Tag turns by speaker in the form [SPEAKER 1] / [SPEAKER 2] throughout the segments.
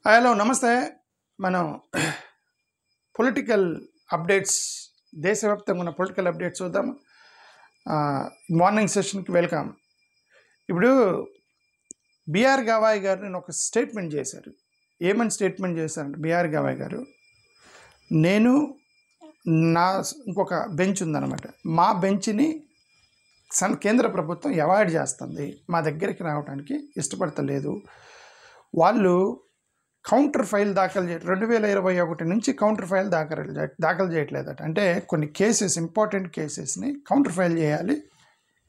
[SPEAKER 1] Hello నమస్తే. మనం political updates, దేశవ్యాప్తంగా ఉన్న పొలిటికల్ అప్డేట్స్ చూద్దాం. మార్నింగ్ సెషన్కి వెల్కమ్. ఇప్పుడు బిఆర్ గవాయ్ గారు నేను ఒక స్టేట్మెంట్ చేశారు. ఏమని స్టేట్మెంట్ చేశారంటే, బిఆర్ గవాయ్ గారు, నేను నా ఇంకొక బెంచ్ ఉందన్నమాట, మా బెంచ్ని కేంద్ర ప్రభుత్వం అవాయిడ్ చేస్తుంది, మా దగ్గరికి రావడానికి ఇష్టపడతలేదు. వాళ్ళు కౌంటర్ ఫైల్ దాఖలు 2021 నుంచి కౌంటర్ ఫైల్ దాఖలు చేయట్లేదట. అంటే కొన్ని కేసెస్, ఇంపార్టెంట్ కేసెస్ని కౌంటర్ ఫైల్ చేయాలి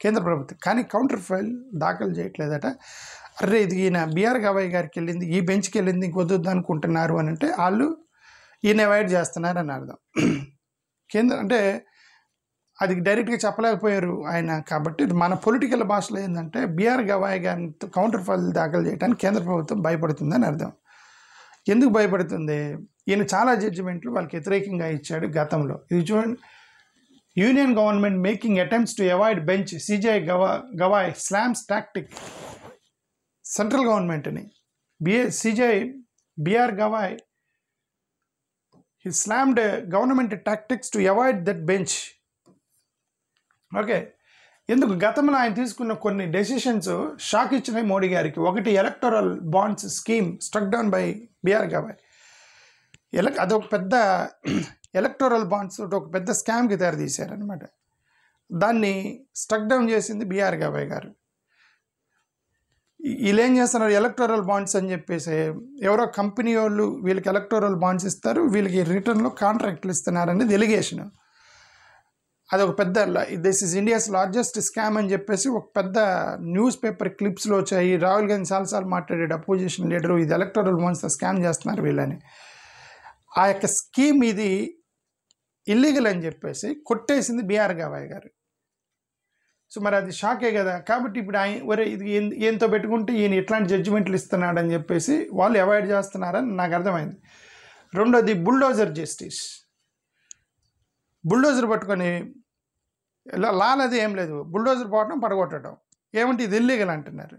[SPEAKER 1] కేంద్ర ప్రభుత్వం, కానీ కౌంటర్ ఫైల్ దాఖలు చేయట్లేదట. అరే, ఇది ఈయన బిఆర్ గవాయ్ గారికి వెళ్ళింది, ఈ బెంచ్కి వెళ్ళింది, ఇంకొద్దు అనుకుంటున్నారు అని అంటే వాళ్ళు ఈయన అవాయిడ్ చేస్తున్నారు అని అర్థం. కేంద్ర అంటే అది డైరెక్ట్గా చెప్పలేకపోయారు ఆయన. కాబట్టి మన పొలిటికల్ భాషలో ఏంటంటే, బిఆర్ గవాయ్ గారిని కౌంటర్ ఫైల్ దాఖలు చేయడానికి కేంద్ర ప్రభుత్వం భయపడుతుందని అర్థం. ఎందుకు భయపడుతుంది? ఈయన చాలా జడ్జిమెంట్లు వాళ్ళకి వ్యతిరేకంగా ఇచ్చాడు గతంలో. ఇది చూడండి, union government making attempts to avoid bench, CJ Gavai slams tactic. Central గవర్నమెంట్ని BR Gavai he slammed government tactics to avoid that bench. Okay, ఎందుకు? గతంలో ఆయన తీసుకున్న కొన్ని డెసిషన్స్ షాక్ ఇచ్చినాయి మోడీ గారికి. ఒకటి, electoral bonds scheme struck down by BR Gavai. అదొక పెద్ద ఎలక్టోరల్ బాండ్స్ ఒక పెద్ద స్కామ్కి తీశారనమాట. దాన్ని స్ట్రక్ డౌన్ చేసింది బిఆర్ గవాయ్ గారు. వీళ్ళు ఏం చేస్తున్నారు, ఎలక్టోరల్ బాండ్స్ అని చెప్పేసి ఎవరో కంపెనీ వాళ్ళు వీళ్ళకి ఎలక్టోరల్ బాండ్స్ ఇస్తారు, వీళ్ళకి రిటర్న్లో కాంట్రాక్ట్లు ఇస్తున్నారు అనేది ఎలిగేషన్. అదొక పెద్ద, this is India's largest scam అని చెప్పేసి ఒక పెద్ద న్యూస్ పేపర్ క్లిప్స్లో వచ్చాయి. రాహుల్ గాంధీ చాలాసార్లు మాట్లాడాడు, అపోజిషన్ లీడరు, ఇది ఎలక్టోరల్ బాండ్స్తో స్కామ్ చేస్తున్నారు వీళ్ళని. ఆ యొక్క స్కీమ్ ఇది ఇల్లీగల్ అని చెప్పేసి కొట్టేసింది బిఆర్ గవాయ్ గారు. సో మరి అది షాకే కదా. కాబట్టి ఇప్పుడు ఇది ఈయనతో పెట్టుకుంటే ఈయన ఎట్లాంటి జడ్జిమెంట్లు ఇస్తున్నాడని చెప్పేసి వాళ్ళు అవాయిడ్ చేస్తున్నారని నాకు అర్థమైంది. రెండోది, బుల్డోజర్ జస్టిస్. బుల్డోజర్ పట్టుకొని లాలది ఏం లేదు, బుల్డోజర్ పోవటం, పడగొట్టడం, ఏమంటే ఇది ఇల్లీగల్ అంటున్నారు.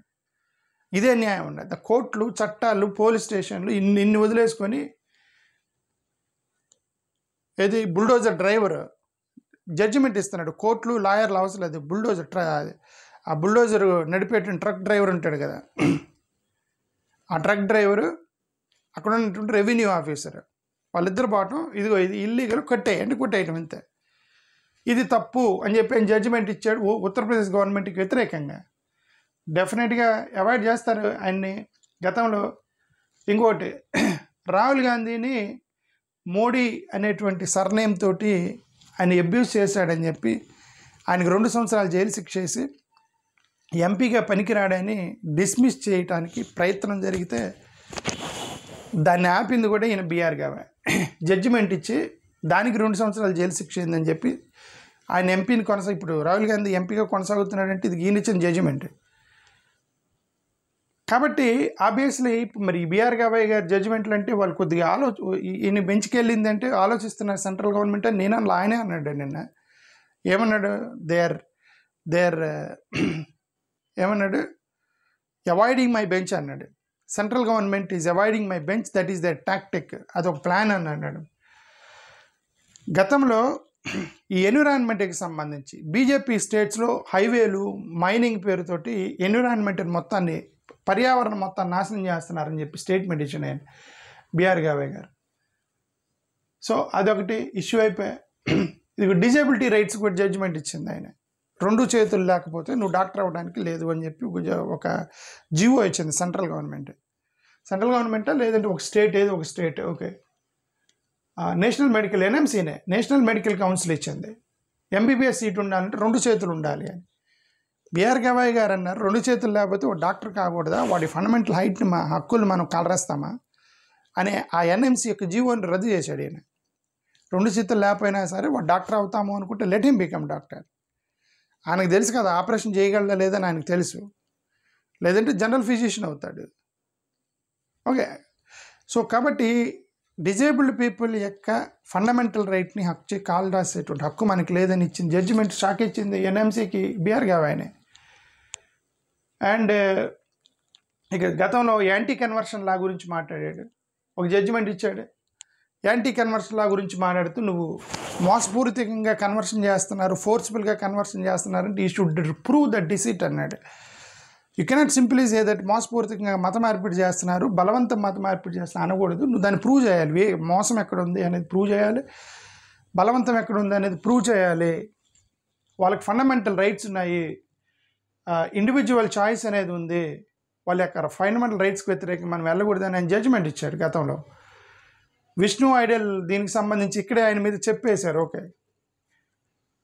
[SPEAKER 1] ఇదే న్యాయం ఉండదు. కోర్టులు, చట్టాలు, పోలీస్ స్టేషన్లు ఇన్ని వదిలేసుకొని ఏది బుల్డోజర్ డ్రైవర్ జడ్జిమెంట్ ఇస్తున్నాడు. కోర్టులు, లాయర్లు అవసరం లేదు. ఆ బుల్డోజర్ నడిపేట ట్రక్ డ్రైవర్ ఉంటాడు కదా, ఆ ట్రక్ డ్రైవరు, అక్కడ ఉన్నటువంటి రెవెన్యూ ఆఫీసర్, వాళ్ళిద్దరు పోవటం, ఇదిగో ఇది ఇల్లీగల్, కొట్టేయటం ఇంతే, ఇది తప్పు అని చెప్పి ఆయన జడ్జిమెంట్ ఇచ్చాడు ఉత్తరప్రదేశ్ గవర్నమెంట్కి వ్యతిరేకంగా. డెఫినెట్గా అవాయిడ్ చేస్తారు ఆయన్ని. గతంలో ఇంకోటి, రాహుల్ గాంధీని మోడీ అనేటువంటి సర్నేమ్ తోటి ఆయన అబ్యూస్ చేశాడని చెప్పి ఆయనకు 2 సంవత్సరాలు జైలు శిక్ష వేసి ఎంపీగా పనికిరాడని డిస్మిస్ చేయడానికి ప్రయత్నం జరిగితే దాన్ని ఆపింది కూడా ఈయన బిఆర్ గవాయ్. జడ్జిమెంట్ ఇచ్చి దానికి 2 సంవత్సరాలు జైలు శిక్ష అయిందని చెప్పి ఆయన ఎంపీని ఇప్పుడు రాహుల్ గాంధీ ఎంపీగా కొనసాగుతున్నాడంటే ఇది ఈయన ఇచ్చిన జడ్జిమెంట్. కాబట్టి ఆబ్వియస్లీ మరి బిఆర్ గవాయ్ గారి జడ్జిమెంట్లు అంటే వాళ్ళు కొద్దిగా ఈయన బెంచ్కి వెళ్ళిందంటే ఆలోచిస్తున్నారు సెంట్రల్ గవర్నమెంట్ అని. నేను ఆయనే అన్నాడు నిన్న. ఏమన్నాడు? దే ఆర్ ఏమన్నాడు, అవాయిడింగ్ మై బెంచ్ అన్నాడు. Central government is avoiding my bench, that is their tactic, అదొక ప్లాన్ అని అన్నాడు. గతంలో ఈ ఎన్విరాన్మెంట్కి సంబంధించి బీజేపీ స్టేట్స్లో హైవేలు, మైనింగ్ పేరుతోటి ఎన్విరాన్మెంట్ మొత్తాన్ని, పర్యావరణం మొత్తాన్ని నాశనం చేస్తున్నారని చెప్పి స్టేట్మెంట్ ఇచ్చిన ఆయన బిఆర్ గవాయ్ గారు. సో అదొకటి ఇష్యూ అయిపోయి, ఇది డిజేబిలిటీ రైట్స్ కూడా జడ్జిమెంట్ ఇచ్చింది ఆయన. 2 చేతులు లేకపోతే నువ్వు డాక్టర్ అవ్వడానికి లేదు అని చెప్పి ఒక జీవో ఇచ్చింది సెంట్రల్ గవర్నమెంటా లేదంటే ఒక స్టేట్, ఏదో ఒక స్టేట్, ఓకే, నేషనల్ మెడికల్, ఎన్ఎంసీనే, నేషనల్ మెడికల్ కౌన్సిల్ ఇచ్చింది. ఎంబీబీఎస్ సీట్ ఉండాలంటే 2 చేతులు ఉండాలి అని. బిఆర్ గవాయ్ గారు అన్నారు, 2 చేతులు లేకపోతే ఒక డాక్టర్ కాకూడదా, వాడి ఫండమెంటల్ హక్కులు మనం కలరేస్తామా అనే ఆ ఎన్ఎంసీ యొక్క జీవోని రద్దు చేశాడు ఈయన. 2 చేతులు లేకపోయినా సరే వాడు డాక్టర్ అవుతాము అనుకుంటే లెట్ హిమ్ బికమ్ డాక్టర్. ఆయనకు తెలుసు కదా ఆపరేషన్ చేయగలదా లేదని ఆయనకు తెలుసు, లేదంటే జనరల్ ఫిజిషియన్ అవుతాడు. ఓకే, సో కాబట్టి డిజేబుల్డ్ పీపుల్ యొక్క ఫండమెంటల్ రైట్ని కాల్ రాసేటువంటి హక్కు మనకి లేదని ఇచ్చింది జడ్జిమెంట్. షాక్ ఇచ్చింది ఎన్ఎంసీకి బిఆర్ గవాయ్నే. అండ్ ఇక గతంలో యాంటీ కన్వర్షన్ లా గురించి మాట్లాడాడు. ఒక జడ్జిమెంట్ ఇచ్చాడు. యాంటీ కన్వర్షన్ లా గురించి మాట్లాడుతూ నువ్వు మోసపూరితంగా కన్వర్షన్ చేస్తున్నారు, ఫోర్స్ఫుల్గా కన్వర్షన్ చేస్తున్నారంటే ఈ షుడ్ ప్రూవ్ ద డిసిట్ అన్నాడు. You cannot simply say that మోసపూరితంగా మత మార్పిడి చేస్తున్నారు, బలవంతం మత మార్పిడి చేస్తున్నారు అనకూడదు. నువ్వు దాన్ని ప్రూవ్ చేయాలి. మోసం ఎక్కడ ఉంది అనేది ప్రూవ్ చేయాలి, బలవంతం ఎక్కడ ఉంది అనేది ప్రూవ్ చేయాలి. వాళ్ళకి ఫండమెంటల్ రైట్స్ ఉన్నాయి, ఇండివిజువల్ చాయిస్ అనేది ఉంది, వాళ్ళ యొక్క ఫండమెంటల్ రైట్స్కి వ్యతిరేకంగా మనం వెళ్ళకూడదని ఆయన జడ్జిమెంట్ ఇచ్చాడు గతంలో. విష్ణు ఐడల్ దీనికి సంబంధించి ఇక్కడే ఆయన మీద చెప్పేశారు. ఓకే,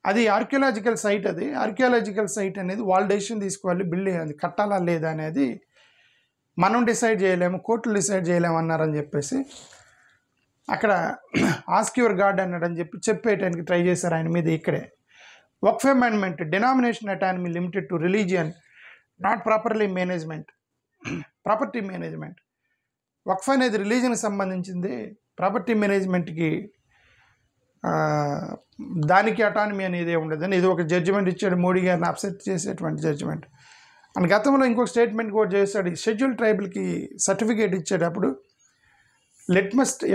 [SPEAKER 1] అది ఆర్కియాలజికల్ సైట్, అది ఆర్కియాలజికల్ సైట్ అనేది వాళ్ళు డెసిషన్ తీసుకోవాలి, బిల్డ్ అది కట్టాలా లేదా అనేది మనం డిసైడ్ చేయలేము, కోర్టులు డిసైడ్ చేయలేము అన్నారని చెప్పేసి అక్కడ ఆస్క్ యువర్ గాడ్ అన్నాడని చెప్పేయటానికి ట్రై చేశారు ఆయన మీద. ఇక్కడే Waqf amendment, denomination autonomy limited to religion, not properly management, property management. Waqf అనేది రిలీజన్కి సంబంధించింది, ప్రాపర్టీ మేనేజ్మెంట్కి దానికి అటానమీ అనేది ఉండదని ఇది ఒక జడ్జిమెంట్ ఇచ్చాడు, మోడీ గారిని అప్సెట్ చేసేటువంటి జడ్జిమెంట్. అండ్ గతంలో ఇంకొక స్టేట్మెంట్ కూడా చేశాడు, షెడ్యూల్ ట్రైబల్కి సర్టిఫికేట్ ఇచ్చేటప్పుడు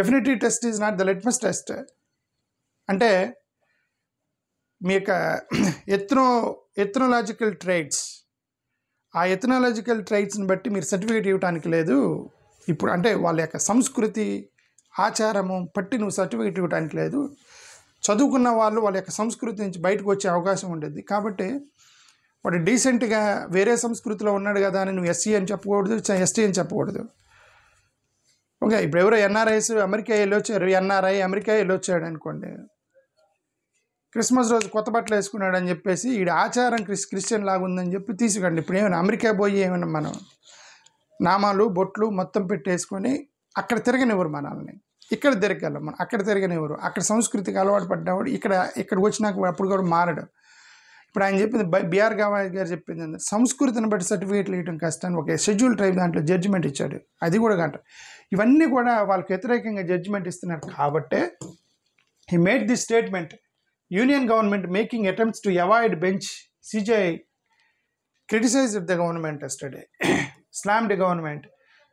[SPEAKER 1] affinity test is not the litmus test. అంటే మీ యొక్క ఎథ్నోలాజికల్ ట్రైట్స్, ఆ ఎథ్నోలాజికల్ ట్రైట్స్ని బట్టి మీరు సర్టిఫికేట్ ఇవ్వడానికి లేదు ఇప్పుడు. అంటే వాళ్ళ యొక్క సంస్కృతి ఆచారము బట్టి నువ్వు సర్టిఫికేట్ ఇవ్వడానికి లేదు. చదువుకున్న వాళ్ళు వాళ్ళ యొక్క సంస్కృతి నుంచి బయటకు వచ్చే అవకాశం ఉండేది. కాబట్టి వాడు డీసెంట్గా వేరే సంస్కృతిలో ఉన్నాడు కదా అని నువ్వు ఎస్సీ అని చెప్పకూడదు, ఎస్టీ అని చెప్పకూడదు. ఓకే, ఇప్పుడు ఎవరో ఎన్ఆర్ఐస్ అమెరికా వెళ్ళి వచ్చారు, ఎన్ఆర్ఐ అమెరికా వెళ్ళి వచ్చాడు అనుకోండి, క్రిస్మస్ రోజు కొత్త బట్టలు వేసుకున్నాడు అని చెప్పేసి ఈ ఆచారం క్రిస్టియన్ లాగా ఉందని చెప్పి తీసుకండి. ఇప్పుడు ఏమైనా అమెరికా పోయి ఏమైనా మనం నామాలు బొట్లు మొత్తం పెట్టేసుకొని అక్కడ తిరగనివ్వరు మనల్ని, ఇక్కడ తిరగలం మనం, అక్కడ తిరగనివ్వరు. అక్కడ సంస్కృతికి అలవాటు పడ్డవాడు ఇక్కడికి వచ్చినాక అప్పుడు కూడా మారడు. ఇప్పుడు ఆయన చెప్పింది బిఆర్ గవాయ్ గారు చెప్పింది అంటే సంస్కృతిని బట్టి సర్టిఫికేట్లు ఇవ్వడం కష్టాన్ని ఒక షెడ్యూల్ ట్రైబ్ దాంట్లో జడ్జిమెంట్ ఇచ్చాడు. అది కూడా గంట ఇవన్నీ కూడా వాళ్ళకి వ్యతిరేకంగా జడ్జిమెంట్ ఇస్తున్నారు. కాబట్టే he made the statement, union government making attempts to avoid bench, CJI criticized the government yesterday, slammed the government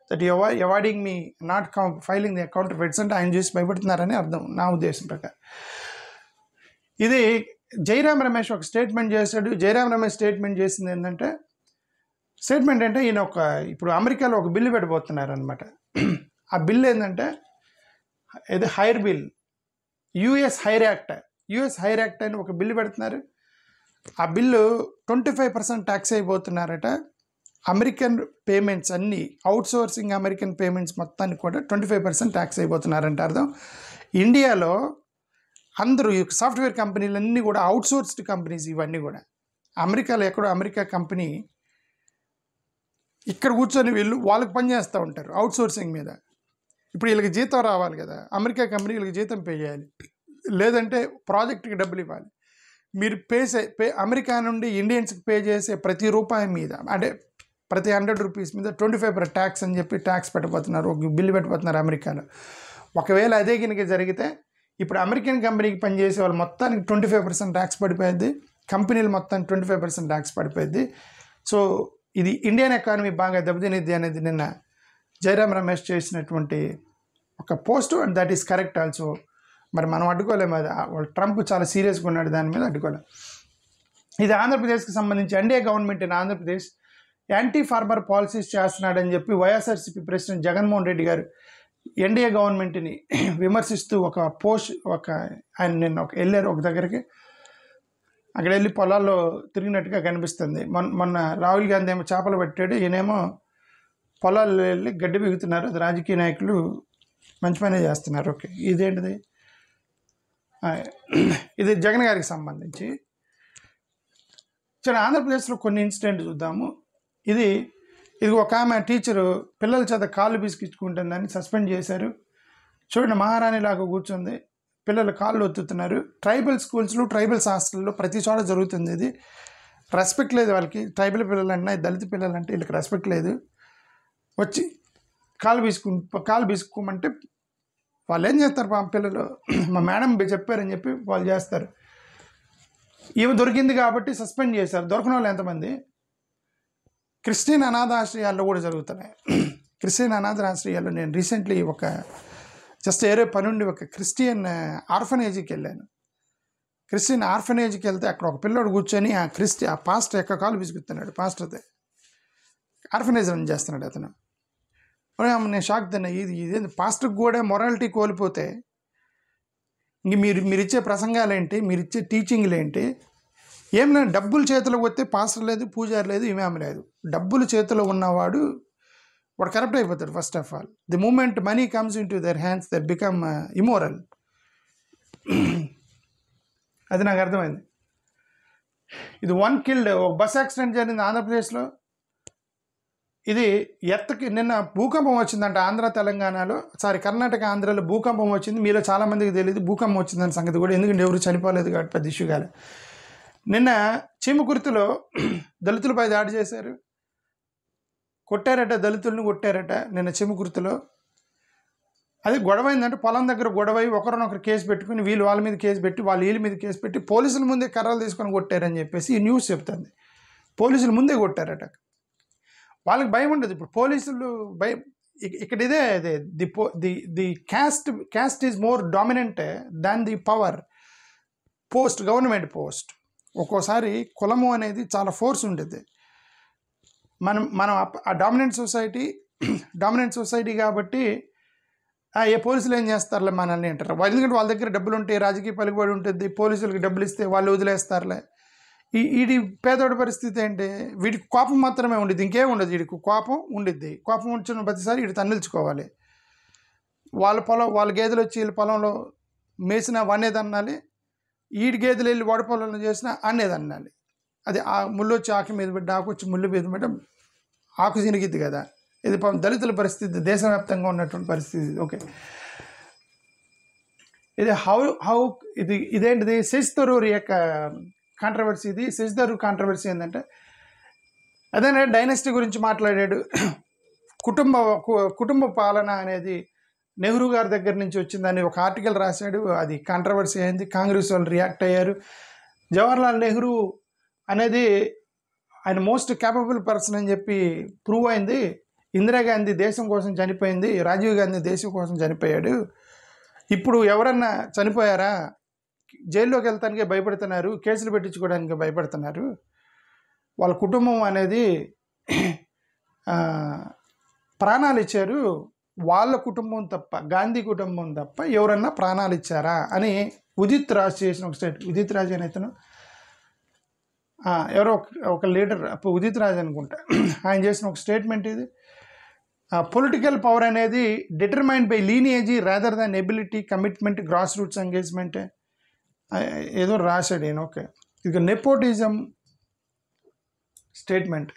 [SPEAKER 1] that you are avoiding me not filing the counterfeits అంటే ఆయన చూసి భయపడుతున్నారని అర్థం నా ఉద్దేశం ప్రకారం. ఇది జయరామ్ రమేష్ ఒక స్టేట్మెంట్ చేశాడు. జయరామ్ రమేష్ స్టేట్మెంట్ చేసింది ఏంటంటే, స్టేట్మెంట్ అంటే ఈయన ఇప్పుడు అమెరికాలో ఒక బిల్లు పెట్టబోతున్నారు అనమాట. ఆ బిల్ ఏంటంటే ఇది hire bill, US hire act అని ఒక బిల్లు పెడుతున్నారు. ఆ బిల్లు 25% ట్యాక్స్ అయిపోతున్నారట. అమెరికన్ పేమెంట్స్ అన్నీ అవుట్సోర్సింగ్ అమెరికన్ పేమెంట్స్ మొత్తానికి కూడా 25% ట్యాక్స్ అయిపోతున్నారంట అర్థం. ఇండియాలో అందరూ సాఫ్ట్వేర్ కంపెనీలన్నీ కూడా అవుట్సోర్స్డ్ కంపెనీస్, ఇవన్నీ కూడా అమెరికాలో ఎక్కడో అమెరికా కంపెనీ ఇక్కడ కూర్చొని వీళ్ళు వాళ్ళకి పనిచేస్తూ ఉంటారు అవుట్సోర్సింగ్ మీద. ఇప్పుడు వీళ్ళకి జీతం రావాలి కదా, అమెరికా కంపెనీ వీళ్ళకి జీతం పే చేయాలి, లేదంటే ప్రాజెక్ట్కి డబ్బులు ఇవ్వాలి. మీరు అమెరికా నుండి ఇండియన్స్కి పే చేసే ప్రతి రూపాయి మీద, అంటే ప్రతి 100 రూపీస్ మీద 25% ట్యాక్స్ అని చెప్పి ట్యాక్స్ పెట్టబోతున్నారు, ఒక బిల్లు పెట్టబోతున్నారు అమెరికాలో. ఒకవేళ అదే కనుక జరిగితే ఇప్పుడు అమెరికన్ కంపెనీకి పనిచేసే వాళ్ళు మొత్తానికి 25% ట్యాక్స్ పడిపోయింది, కంపెనీలు మొత్తానికి 25% ట్యాక్స్ పడిపోయింది. సో ఇది ఇండియన్ ఎకానమీ బాగా దెబ్బతినిద్ది అనేది నిన్న జయరామ్ రమేష్ చేసినటువంటి ఒక post, and that is correct also. మరి మనం అడ్డుకోలేము, అది వాళ్ళు ట్రంప్ చాలా సీరియస్గా ఉన్నాడు దాని మీద, అడ్డుకోలేము. ఇది ఆంధ్రప్రదేశ్కి సంబంధించి NDA government in Andhra Pradesh anti farmer policies చేస్తున్నాడని చెప్పి వైఎస్ఆర్సీపీ ప్రెసిడెంట్ జగన్మోహన్ రెడ్డి గారు ఎన్డీఏ గవర్నమెంట్ని విమర్శిస్తూ ఆయన నిన్న వెళ్ళారు ఒక దగ్గరికి. అక్కడ వెళ్ళి పొలాల్లో తిరిగినట్టుగా కనిపిస్తుంది. మొన్న రాహుల్ గాంధీ ఏమో చేపలు పట్టాడు, ఈయనేమో పొలాల్లో వెళ్ళి గడ్డి బిగుతున్నారు. అది రాజకీయ నాయకులు మంచి పనే చేస్తున్నారు. ఓకే, ఇదేంటిది? ఇది జగన్ గారికి సంబంధించి చాలా ఆంధ్రప్రదేశ్లో కొన్ని ఇన్సిడెంట్ చూద్దాము. ఇది ఒక ఆమె టీచరు పిల్లల చేత కాళ్ళు బిసికించుకుంటుందని సస్పెండ్ చేశారు. చూడండి, మహారాణిలాగా కూర్చుంది, పిల్లలు కాళ్ళు ఒత్తుతున్నారు. ట్రైబల్ స్కూల్స్లో, ట్రైబల్స్ హాస్టల్లో ప్రతి చోట జరుగుతుంది. ఇది రెస్పెక్ట్ లేదు వాళ్ళకి. ట్రైబల్ పిల్లలు అంటే, దళిత పిల్లలు అంటే వీళ్ళకి రెస్పెక్ట్ లేదు. వచ్చి కాళ్ళు బీసుకోమంటే వాళ్ళు ఏం చేస్తారు? మా పిల్లలు మా మేడం చెప్పారని చెప్పి వాళ్ళు చేస్తారు. ఈమె దొరికింది కాబట్టి సస్పెండ్ చేశారు. దొరకని వాళ్ళు ఎంతమంది? క్రిస్టియన్ అనాథాశ్రయాల్లో కూడా జరుగుతున్నాయి. క్రిస్టియన్ అనాథాశ్రయాల్లో నేను రీసెంట్లీ జస్ట్ ఏరే పనుండి ఒక క్రిస్టియన్ ఆర్ఫనేజ్కి వెళ్ళాను. క్రిస్టియన్ ఆర్ఫనేజ్కి వెళ్తే అక్కడ ఒక పిల్లోడు కూర్చొని ఆ పాస్టర్ యొక్క కాలు విసుగుతున్నాడు. పాస్టర్దే ఆర్ఫనేజ్ రన్ చేస్తున్నాడు అతను. నేను షాక్ తిన్నా. ఇదేంటి పాస్టర్కి కూడా మొరాలిటీ కోల్పోతే ఇంక మీరు ఇచ్చే ప్రసంగాలేంటి, మీరు ఇచ్చే టీచింగ్లు ఏంటి? ఏం లేదు, డబ్బులు చేతిలో వస్తే పాస్టర్ లేదు, పూజారి లేదు, ఇమేం లేదు. డబ్బులు చేతిలో ఉన్నవాడు వాడు కరప్ట్ అయిపోతాడు. First of all the moment money comes into their hands that become immoral. అది నాకు అర్థమైంది. ఇది 1 killed, ఒక బస్ యాక్సిడెంట్ జరిగింది ఆంధ్రప్రదేశ్లో. ఇది ఎర్త్కి నిన్న భూకంపం వచ్చిందంట ఆంధ్ర తెలంగాణలో, కర్ణాటక ఆంధ్రలో భూకంపం వచ్చింది. మీలో చాలామందికి తెలియదు భూకంపం వచ్చిందని సంగతి కూడా, ఎందుకంటే ఎవరు చనిపోలేదు కాబట్టి పెద్ద ఇష్యూ కాలేదు. నిన్న చీమకుర్తిలో దళితులపై దాడి చేశారు, కొట్టారట, దళితులను కొట్టారట నిన్న చీమకుర్తిలో. అది గొడవైందంటే పొలం దగ్గర గొడవై ఒకరినొకరు కేసు పెట్టుకుని వీళ్ళు వాళ్ళ మీద కేసు పెట్టి వాళ్ళు వీళ్ళ మీద కేసు పెట్టి పోలీసుల ముందే కర్రలు తీసుకొని కొట్టారని చెప్పేసి ఈ న్యూస్ చెప్తుంది. పోలీసులు ముందే కొట్టారట. వాళ్ళకి భయం ఉండదు. ఇప్పుడు పోలీసులు ఇక్కడ ఇదే the caste is more dominant than the power post, government post. ఒక్కోసారి కులము అనేది చాలా ఫోర్స్ ఉంటుంది. మనం ఆ డామినెంట్ సొసైటీ కాబట్టి ఏ పోలీసులు ఏం చేస్తారులే మనల్ని అంటారు. ఎందుకంటే వాళ్ళ దగ్గర డబ్బులు ఉంటాయి, రాజకీయ పలుకుబడి ఉంటుంది. పోలీసులకు డబ్బులు ఇస్తే వాళ్ళు వదిలేస్తారులే. వీడి పేదోడి పరిస్థితి ఏంటి? వీడికి కోపం మాత్రమే ఉండేది, ఇంకేం ఉండదు. వీడికి కోపం ఉండిద్ది. కోపం వచ్చిన ప్రతిసారి వీడు తన్నిల్చుకోవాలి. వాళ్ళ గేదెలు వచ్చి వీళ్ళ పొలంలో మేసినా వనేది అనాలి, ఈడి గేదెలు వెళ్ళి వాడి పొలంలో చేసినా అనేది అనాలి. అది ఆ ముళ్ళు వచ్చి ఆకు మీద పెట్టి, ఆకు వచ్చి ముళ్ళు మీద పెట్టి ఆకు చినిగిద్ది కదా. ఇది దళితుల పరిస్థితి, దేశవ్యాప్తంగా ఉన్నటువంటి పరిస్థితి. ఓకే, ఇది ఇదేంటిది శశి థరూర్ యొక్క కాంట్రవర్సీ. ఇది శశి థరూర్ కాంట్రవర్సీ ఏంటంటే అదేనా డైనస్టీ గురించి మాట్లాడాడు. కుటుంబ పాలన అనేది నెహ్రూ గారి దగ్గర నుంచి వచ్చిందని ఒక ఆర్టికల్ రాశాడు. అది కాంట్రవర్సీ అయింది, కాంగ్రెస్ వాళ్ళు రియాక్ట్ అయ్యారు. జవహర్లాల్ నెహ్రూ అనేది ఆయన మోస్ట్ క్యాపబుల్ పర్సన్ అని చెప్పి ప్రూవ్ అయింది. ఇందిరాగాంధీ దేశం కోసం చనిపోయింది, రాజీవ్ గాంధీ దేశం కోసం చనిపోయాడు. ఇప్పుడు ఎవరన్నా చనిపోయారా? జైల్లోకి వెళ్తానికే భయపడుతున్నారు, కేసులు పెట్టించుకోవడానికి భయపడుతున్నారు. వాళ్ళ కుటుంబం అనేది ప్రాణాలు ఇచ్చారు, వాళ్ళ కుటుంబం తప్ప, గాంధీ కుటుంబం తప్ప ఎవరన్నా ప్రాణాలు ఇచ్చారా అని ఉదిత్ రాజ్ చేసిన ఒక స్టేట్. ఉదిత్ రాజ్ అని అతను ఎవరో ఒక లీడర్, ఉదిత్ రాజ్ అనుకుంటా, ఆయన చేసిన ఒక స్టేట్మెంట్ ఇది. పొలిటికల్ పవర్ అనేది determined by lineage rather than ability, commitment, grass roots engagement ఏదో రాశాడు ఈయన. ఓకే, ఇక nepotism statement.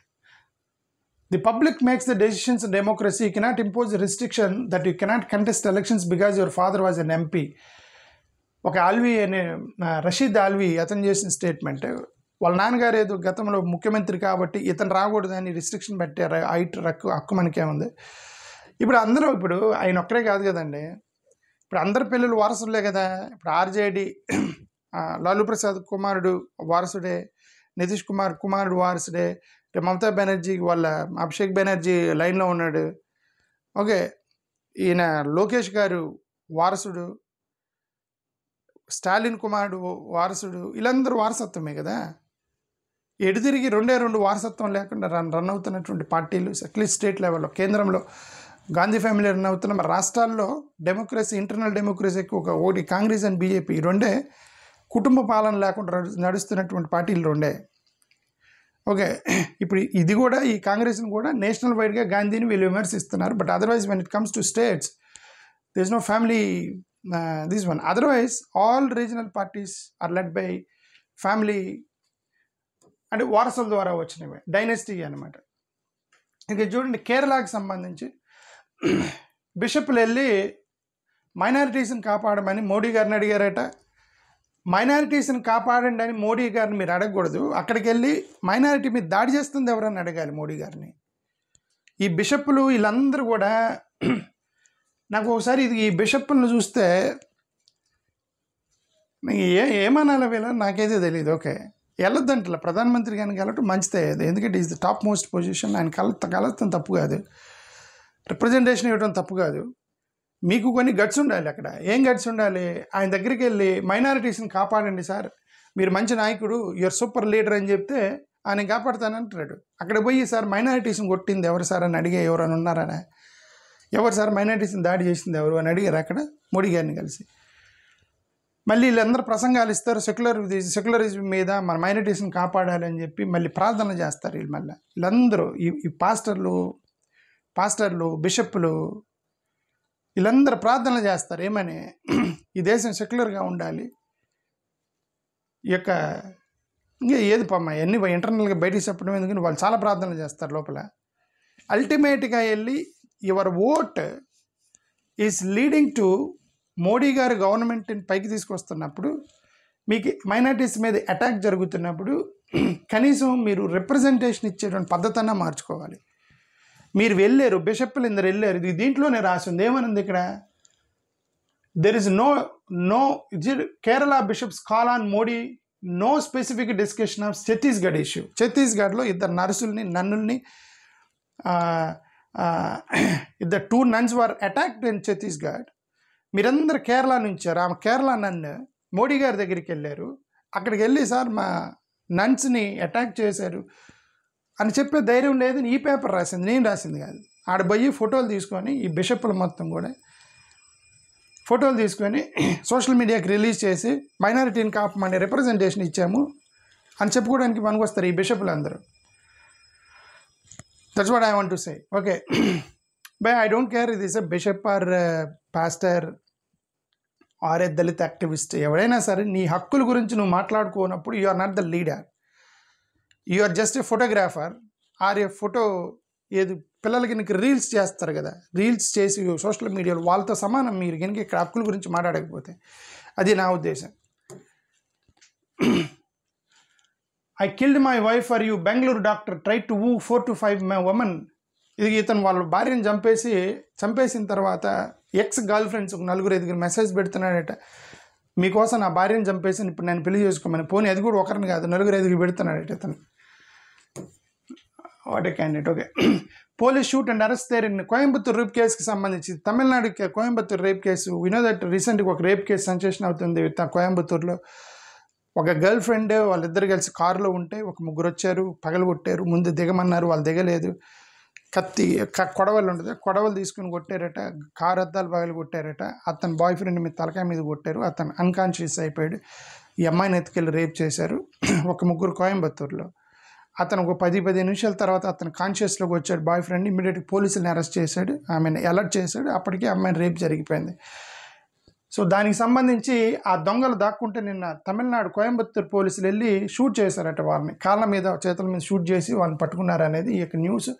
[SPEAKER 1] The public makes the decisions in democracy. You cannot impose restriction that you cannot contest elections because your father was an MP. ఒక ఆల్వీ అనే రషీద్ ఆల్వీ అతను చేసిన statement. వాళ్ళ నాన్నగారు ఏదో గతంలో ముఖ్యమంత్రి కాబట్టి ఇతను రాకూడదని రిస్ట్రిక్షన్ పెట్టారు. హక్కు మనకేముంది? ఇప్పుడు ఆయన ఒక్కరే కాదు కదండి, ఇప్పుడు అందరి పిల్లలు వారసులే కదా. ఇప్పుడు ఆర్జేడి లాలూ ప్రసాద్ కుమారుడు వారసుడే, నితీష్ కుమార్ కుమారుడు వారసుడే, మమతా బెనర్జీ వాళ్ళ అభిషేక్ బెనర్జీ లైన్లో ఉన్నాడు. ఓకే, ఈయన లోకేష్ గారు వారసుడు, స్టాలిన్ కుమారుడు వారసుడు, వీళ్ళందరూ వారసత్వమే కదా. ఎడుతిరిగి 2 వారసత్వం లేకుండా రన్ అవుతున్నటువంటి పార్టీలు అట్లీస్ట్ స్టేట్ లెవెల్లో, కేంద్రంలో గాంధీ ఫ్యామిలీ రన్ అవుతున్న, రాష్ట్రాల్లో డెమోక్రసీ, ఇంటర్నల్ డెమోక్రసీ ఎక్కువ. ఒకటి కాంగ్రెస్ అండ్ బీజేపీ, 2 కుటుంబ పాలన లేకుండా నడుస్తున్నటువంటి పార్టీలు 2. ఓకే, ఇప్పుడు ఇది కూడా, ఈ కాంగ్రెస్ని కూడా నేషనల్ వైడ్గా గాంధీని వీళ్ళు విమర్శిస్తున్నారు. But otherwise when it comes to states this no family this one. Otherwise all regional parties are led by family, అంటే వారసుల ద్వారా వచ్చినవి, డైనెస్టీ అనమాట. ఇక చూడండి, కేరళకి సంబంధించి బిషప్లు వెళ్ళి మైనారిటీస్ని కాపాడమని మోడీ గారిని అడిగారట. మైనారిటీస్ని కాపాడండి అని మోడీ గారిని మీరు అడగకూడదు. అక్కడికి వెళ్ళి మైనారిటీ మీద దాడి చేస్తుంది ఎవరని అడగాలి మోడీ గారిని. ఈ బిషప్లు వీళ్ళందరూ కూడా, నాకు ఒకసారి ఈ బిషప్లను చూస్తే ఏమనాలి వీళ్ళని నాకైతే తెలియదు. ఓకే, వెళ్ళొద్దంటే ప్రధానమంత్రి గారిని కలవటం మంచిదే, ఎందుకంటే is the top most position. ఆయన కలవటం తప్పు కాదు. రిప్రజెంటేషన్ ఇవ్వడం తప్పు కాదు, మీకు కొన్ని గట్స్ ఉండాలి. అక్కడ ఏం గట్స్ ఉండాలి? ఆయన దగ్గరికి వెళ్ళి మైనారిటీస్ని కాపాడండి సార్, మీరు మంచి నాయకుడు, యువర్ సూపర్ లీడర్ అని చెప్తే ఆయన కాపాడుతానంటాడు. అక్కడ పోయి సార్ మైనారిటీస్ని కొట్టింది ఎవరు సార్ అని అడిగే ఎవరైనా ఉన్నారనే? ఎవరు సార్ మైనారిటీస్ని దాడి చేసింది ఎవరు అని అడిగారు అక్కడ మోడీ గారిని కలిసి. మళ్ళీ వీళ్ళందరూ ప్రసంగాలు ఇస్తారు సెక్యులరిజం మీద, మన మైనారిటీస్ని కాపాడాలి అని చెప్పి మళ్ళీ ప్రార్థనలు చేస్తారు. వీళ్ళందరూ ఈ పాస్టర్లు బిషప్లు వీళ్ళందరూ ప్రార్థనలు చేస్తారు. ఏమని? ఈ దేశం సెక్యులర్గా ఉండాలి. ఈ యొక్క ఇంకా ఏది పమ్మ ఎన్ని ఇంటర్నల్గా బయటికి చెప్పడం ఎందుకని వాళ్ళు చాలా ప్రార్థనలు చేస్తారు లోపల. అల్టిమేట్గా వెళ్ళి your vote is leading to Modi గారు గవర్నమెంట్ని పైకి తీసుకొస్తున్నప్పుడు, మీకు మైనారిటీస్ మీద అటాక్ జరుగుతున్నప్పుడు కనీసం మీరు రిప్రజెంటేషన్ ఇచ్చేటువంటి పద్ధతన్నా మార్చుకోవాలి. మీరు వెళ్ళారు, బిషప్లు ఇందరు వెళ్ళారు, ఇది దీంట్లోనే రాసి ఉంది. ఏమనుంది ఇక్కడ? There is no Kerala bishops call on Modi, no specific discussion of Chhattisgarh issue. ఛత్తీస్గఢ్లో ఇద్దరు నన్నుల్ని ఇద్దరు 2 nuns were attacked in Chhattisgarh. మీరందరూ కేరళ నుంచి కేరళ నన్ను మోడీ గారి దగ్గరికి వెళ్ళారు, అక్కడికి వెళ్ళి సార్ మా నన్స్ని అటాక్ చేశారు అని చెప్పే ధైర్యం లేదని ఈ పేపర్ రాసింది, నేను రాసింది కాదు. ఆడ పోయి ఫోటోలు తీసుకొని ఈ బిషప్లు మొత్తం కూడా ఫోటోలు తీసుకొని సోషల్ మీడియాకి రిలీజ్ చేసి మైనారిటీని కాపమని రిప్రజెంటేషన్ ఇచ్చాము అని చెప్పుకోవడానికి పనికొస్తారు ఈ బిషప్లు అందరూ. That's what I want to say. Okay, but I don't care ఇది is a bishop or pastor or a Dalit activist. ఎవడైనా సరే నీ హక్కుల గురించి నువ్వు మాట్లాడుకోనప్పుడు you are not the leader, you are just a photographer or a photo. ఏది పిల్లలకి నీకు రీల్స్ చేస్తారు కదా, రీల్స్ చేసి సోషల్ మీడియాలో వాళ్ళతో సమానం మీరు కనుక ఇక్కడ హక్కుల గురించి మాట్లాడకపోతే. అది నా ఉద్దేశం. I killed my wife for you, Bengaluru doctor try to woo 4 to 5 women. ఇది ఇతను వాళ్ళ భార్యను చంపేసిన తర్వాత ఎక్స్ గర్ల్ ఫ్రెండ్స్ 4-5 మెసేజ్ పెడుతున్నాడట, మీకోసం నా భార్యను చంపేసి ఇప్పుడు నేను పెళ్లి చేసుకోమని. పోనీ అది కూడా ఒకరిని కాదు 4-5 పెడుతున్నాడట ఇతను. What a candidate. Okay, police shoot and arrest there in Coimbatore rape కేసుకి సంబంధించి Tamil Nadu Coimbatore rape case. We know that రీసెంట్గా ఒక రేప్ కేసు సెన్సేషన్ అవుతుంది కోయంబత్తూర్లో. ఒక గర్ల్ ఫ్రెండ్ వాళ్ళిద్దరు కలిసి కారులో ఉంటే ఒక 3 వచ్చారు, పగలగొట్టారు. ముందు దిగమన్నారు, వాళ్ళు దిగలేదు. కొడవలు ఉంటుంది, కొడవలు తీసుకుని కొట్టారట, కారు అద్దాలు పగలు కొట్టారట. అతని బాయ్ ఫ్రెండ్ మీద తలకాయ మీద కొట్టారు, అతను అన్కాన్షియస్ అయిపోయాడు. ఈ అమ్మాయిని ఎత్తుకెళ్ళి రేప్ చేశారు ఒక 3 కోయంబత్తూర్లో. అతను ఒక 10-15 నిమిషాల తర్వాత అతను కాన్షియస్లోకి వచ్చాడు బాయ్ ఫ్రెండ్. ఇమ్మీడియట్గా పోలీసులను అరెస్ట్ చేశాడు, ఆమెను అలర్ట్ చేశాడు. అప్పటికే అమ్మాయిని రేప్ జరిగిపోయింది. సో దానికి సంబంధించి ఆ దొంగలు దాక్కుంటే నిన్న తమిళనాడు కోయంబత్తూర్ పోలీసులు వెళ్ళి షూట్ చేశారట. వాళ్ళని కాళ్ళ మీద చేతుల మీద షూట్ చేసి వాళ్ళని పట్టుకున్నారు అనేది ఈ యొక్క న్యూస్.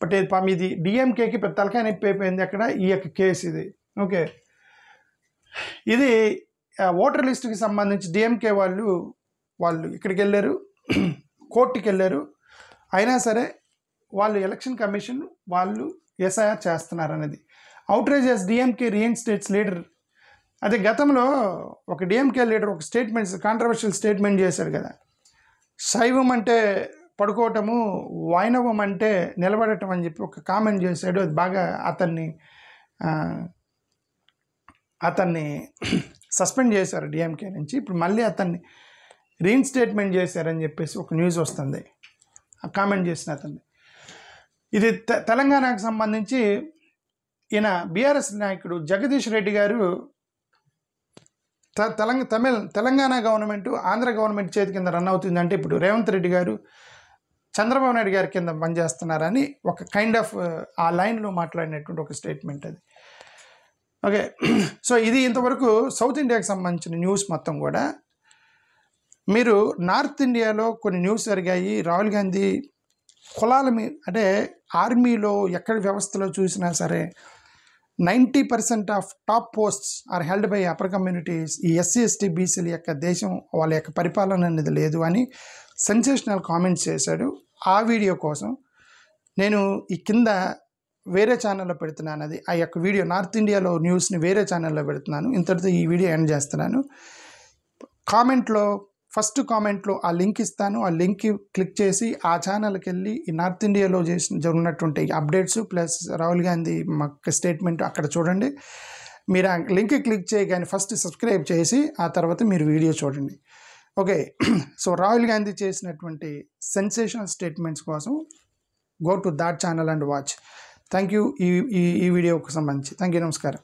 [SPEAKER 1] బట్ ఇది డిఎంకేకి పెద్ద తలకాయ నొప్పి అయిపోయింది అక్కడ ఈ యొక్క కేసు ఇది. ఓకే, ఇది ఓటర్ లిస్టుకి సంబంధించి డిఎంకే వాళ్ళు ఇక్కడికి వెళ్ళారు, కోర్టుకి వెళ్ళారు. అయినా సరే వాళ్ళు ఎలక్షన్ కమిషన్ వాళ్ళు ఎస్ఐఆర్ చేస్తున్నారు అనేది. Outrages DMK reinstates leader. అదే గతంలో ఒక డిఎంకే లీడర్ ఒక కాంట్రవర్షియల్ స్టేట్మెంట్ చేశాడు కదా, శైవం అంటే పడుకోవటము, వైణవం అంటే నిలబడటం అని చెప్పి ఒక కామెంట్ చేశాడు. అది బాగా అతన్ని సస్పెండ్ చేశారు డిఎంకే నుంచి. ఇప్పుడు మళ్ళీ అతన్ని రీఇన్స్టేట్మెంట్ చేశారని చెప్పేసి ఒక న్యూస్ వస్తుంది ఆ కామెంట్ చేసిన అతన్ని. ఇది తెలంగాణకు సంబంధించి ఈయన బీఆర్ఎస్ నాయకుడు జగదీష్ రెడ్డి గారు తెలంగాణ గవర్నమెంట్ ఆంధ్ర గవర్నమెంట్ చేతి కింద రన్ అవుతుందంటే ఇప్పుడు రేవంత్ రెడ్డి గారు చంద్రబాబు నాయుడు గారి కింద పనిచేస్తున్నారని ఒక కైండ్ ఆఫ్ ఆ లైన్లో మాట్లాడినటువంటి ఒక స్టేట్మెంట్ అది. ఓకే, సో ఇది ఇంతవరకు సౌత్ ఇండియాకి సంబంధించిన న్యూస్ మొత్తం కూడా. మీరు నార్త్ ఇండియాలో కొన్ని న్యూస్ జరిగాయి. రాహుల్ గాంధీ కులాల మీద అంటే ఆర్మీలో ఎక్కడి వ్యవస్థలో చూసినా సరే 90% of top posts are held by upper communities. ఈ ఎస్సీ ఎస్టీ బీసీల యొక్క దేశం వాళ్ళ యొక్క పరిపాలన అనేది లేదు అని సెన్సేషనల్ కామెంట్స్ చేశాడు. ఆ వీడియో కోసం నేను ఈ కింద వేరే ఛానల్లో పెడుతున్నాను. అది ఆ యొక్క వీడియో నార్త్ ఇండియాలో న్యూస్ని వేరే ఛానల్లో పెడుతున్నాను. ఇంతటితో ఈ వీడియో ఎండ్ చేస్తున్నాను. కామెంట్లో ఫస్ట్ కామెంట్లో ఆ లింక్ ఇస్తాను. ఆ లింక్ క్లిక్ చేసి ఆ ఛానల్కి వెళ్ళి ఈ నార్త్ ఇండియాలో జరిగినటువంటి updates plus Rahul Gandhi statement అక్కడ చూడండి. మీరు ఆ లింక్ క్లిక్ చేయగానే ఫస్ట్ సబ్స్క్రైబ్ చేసి ఆ తర్వాత మీరు వీడియో చూడండి. ఓకే. సో రాహుల్ గాంధీ చేసినటువంటి సెన్సేషనల్ స్టేట్మెంట్స్ కోసం go to that channel and watch. Thank you. ఈ వీడియోకి సంబంధించి థ్యాంక్ యూ. నమస్కారం.